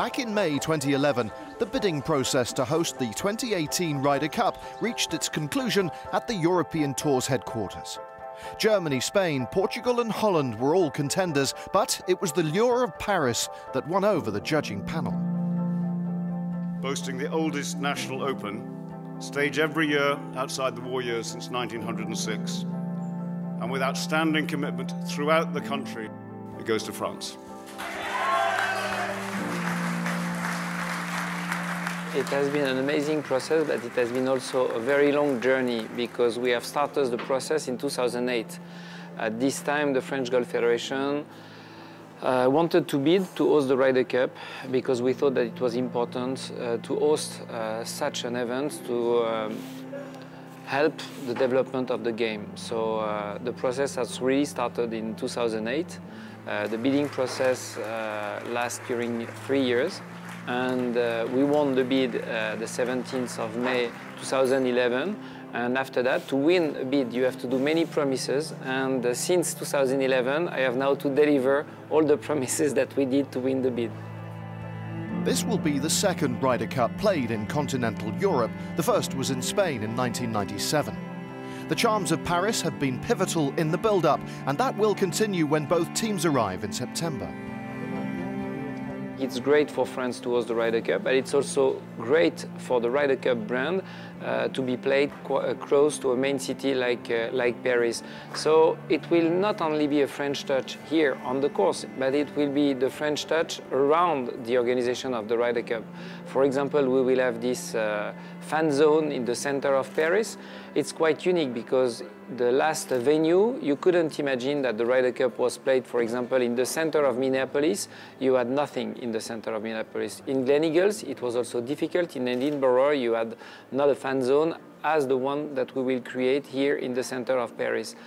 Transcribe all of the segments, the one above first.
Back in May 2011, the bidding process to host the 2018 Ryder Cup reached its conclusion at the European Tour's headquarters. Germany, Spain, Portugal and Holland were all contenders, but it was the lure of Paris that won over the judging panel. Boasting the oldest national open, staged every year outside the war years since 1906, and with outstanding commitment throughout the country, it goes to France. It has been an amazing process, but it has been also a very long journey because we have started the process in 2008. At this time, the French Golf Federation wanted to bid to host the Ryder Cup because we thought that it was important to host such an event to help the development of the game. So the process has really started in 2008. The bidding process lasts during 3 years. And we won the bid the 17th of May 2011. And after that, to win a bid, you have to do many promises. And since 2011, I have now to deliver all the promises that we did to win the bid. This will be the second Ryder Cup played in continental Europe. The first was in Spain in 1997. The charms of Paris have been pivotal in the build-up, and that will continue when both teams arrive in September. It's great for France to host the Ryder Cup, but it's also great for the Ryder Cup brand to be played close to a main city like Paris. So it will not only be a French touch here on the course, but it will be the French touch around the organization of the Ryder Cup. For example, we will have this fan zone in the center of Paris. It's quite unique because the last venue, you couldn't imagine that the Ryder Cup was played, for example, in the center of Minneapolis. You had nothing in the center of Minneapolis. In Glen Eagles, it was also difficult. In Edinburgh, you had not a fan zone as the one that we will create here in the center of Paris.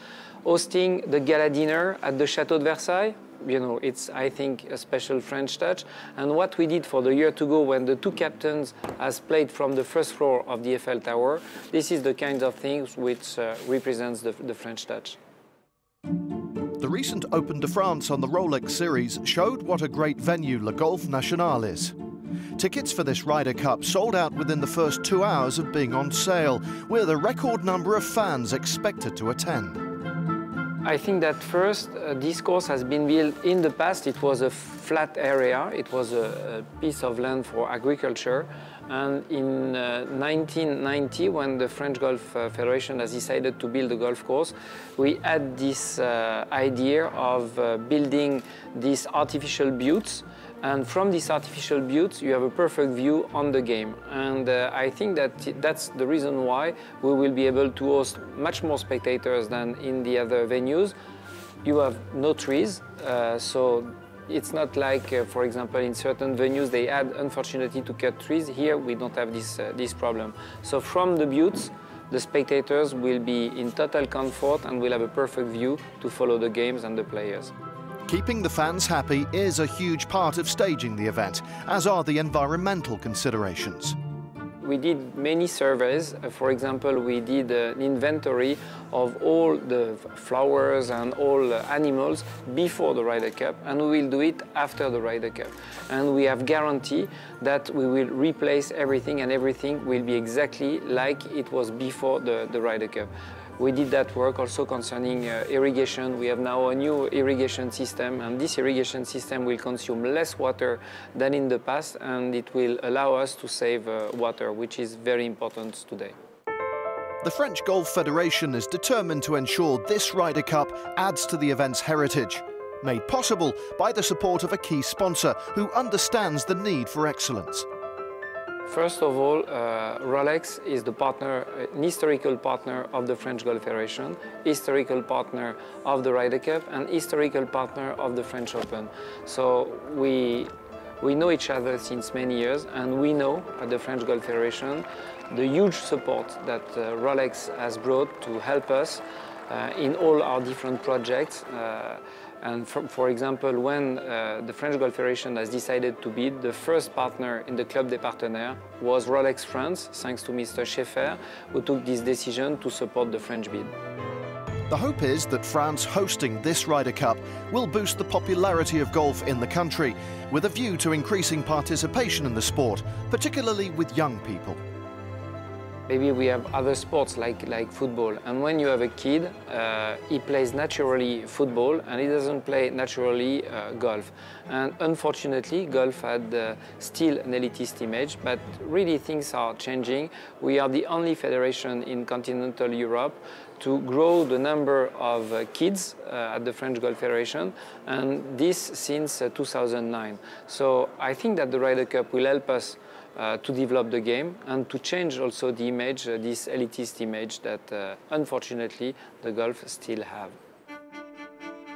Hosting the gala dinner at the Château de Versailles, you know, it's, I think, a special French touch. And what we did for the year to go when the two captains has played from the first floor of the Eiffel Tower, this is the kinds of things which represents the French touch. The recent Open de France on the Rolex series showed what a great venue Le Golf Nationale is. Tickets for this Ryder Cup sold out within the first 2 hours of being on sale, with a record number of fans expected to attend. I think that first, this course has been built in the past. It was a flat area. It was a piece of land for agriculture. And in 1990, when the French Golf Federation has decided to build a golf course, we had this idea of building these artificial buttes. And from these artificial buttes, you have a perfect view on the game. And I think that that's the reason why we will be able to host much more spectators than in the other venues. You have no trees, so it's not like, for example, in certain venues, they had, unfortunately, to cut trees. Here, we don't have this problem. So from the buttes, the spectators will be in total comfort and will have a perfect view to follow the games and the players. Keeping the fans happy is a huge part of staging the event, as are the environmental considerations. We did many surveys. For example, we did an inventory of all the flowers and all animals before the Ryder Cup, and we will do it after the Ryder Cup. And we have guarantee that we will replace everything, and everything will be exactly like it was before the Ryder Cup. We did that work also concerning irrigation. We have now a new irrigation system, and this irrigation system will consume less water than in the past, and it will allow us to save water, which is very important today. The French Golf Federation is determined to ensure this Ryder Cup adds to the event's heritage, made possible by the support of a key sponsor who understands the need for excellence. First of all, Rolex is the partner, an historical partner of the French Golf Federation, historical partner of the Ryder Cup, and historical partner of the French Open. So we know each other since many years, and we know at the French Golf Federation the huge support that Rolex has brought to help us in all our different projects. And for example, when the French Golf Federation has decided to bid, the first partner in the Club des Partenaires was Rolex France, thanks to Mr. Schaeffer, who took this decision to support the French bid. The hope is that France hosting this Ryder Cup will boost the popularity of golf in the country, with a view to increasing participation in the sport, particularly with young people. Maybe we have other sports like football, and when you have a kid, he plays naturally football and he doesn't play naturally golf. And unfortunately, golf had still an elitist image, but really things are changing. We are the only federation in continental Europe to grow the number of kids at the French Golf Federation, and this since 2009. So I think that the Ryder Cup will help us to develop the game and to change also the image, this elitist image that unfortunately the golf still have.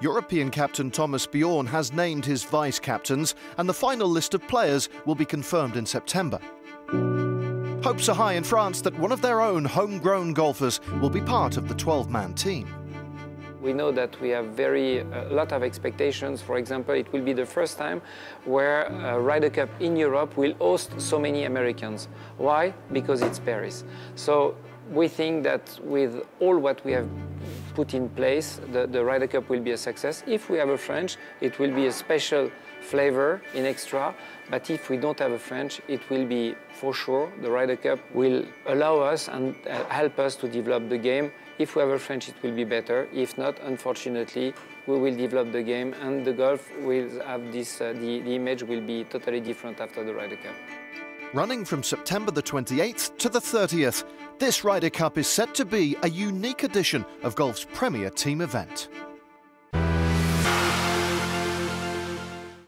European captain Thomas Bjorn has named his vice-captains, and the final list of players will be confirmed in September. Hopes are high in France that one of their own homegrown golfers will be part of the 12-man team. We know that we have a lot of expectations. For example, it will be the first time where a Ryder Cup in Europe will host so many Americans. Why? Because it's Paris. So we think that with all what we have put in place, the Ryder Cup will be a success. If we have a French, it will be a special flavor in extra. But if we don't have a French, it will be for sure. The Ryder Cup will allow us and help us to develop the game. If we have a French, it will be better. If not, unfortunately, we will develop the game and the golf will have this, the image will be totally different after the Ryder Cup. Running from September the 28th to the 30th, this Ryder Cup is set to be a unique edition of golf's premier team event.